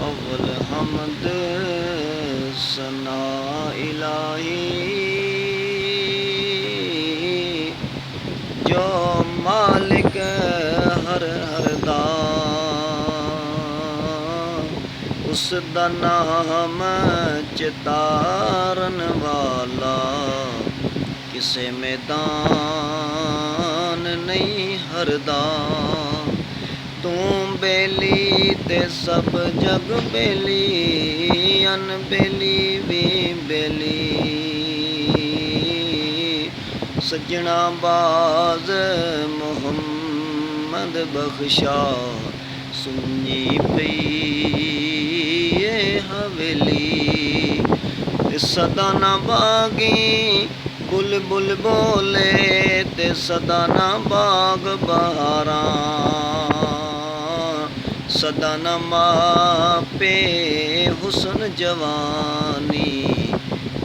अव्वल हमद सना इलाही जो मालिक हर हर दा उस दा नाम चितारन वाला किसे मैदान नहीं हरदा। तू बेली ते सब जग बेली अनबेली भी बेली सजना बाज मुहम्मद बख्शा सुनी पई हवेली ते सदा ना बागी बुलबुल बोले ते सदा ना बाग बहारां सदा न मापे हुसन जवानी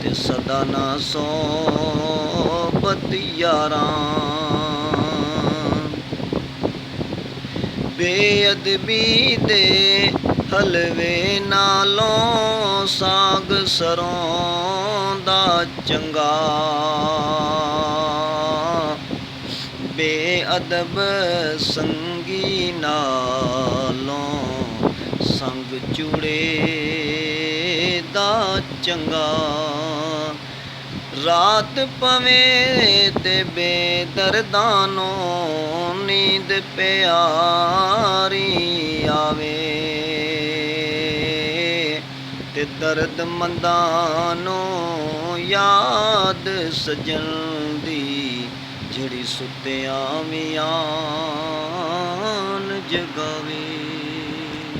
ते सदा न सोबत यारां बेअदबी दे हलवे नालों साग सरों दा चंगा बेअदब संगी नालों संग चूड़े दा चंगा। रात पवे ते बेदर्दानों नींद प्यारी आवे ते दर्द मंदानों याद सजन दी जड़ी सुत्तियां वियान जगावे।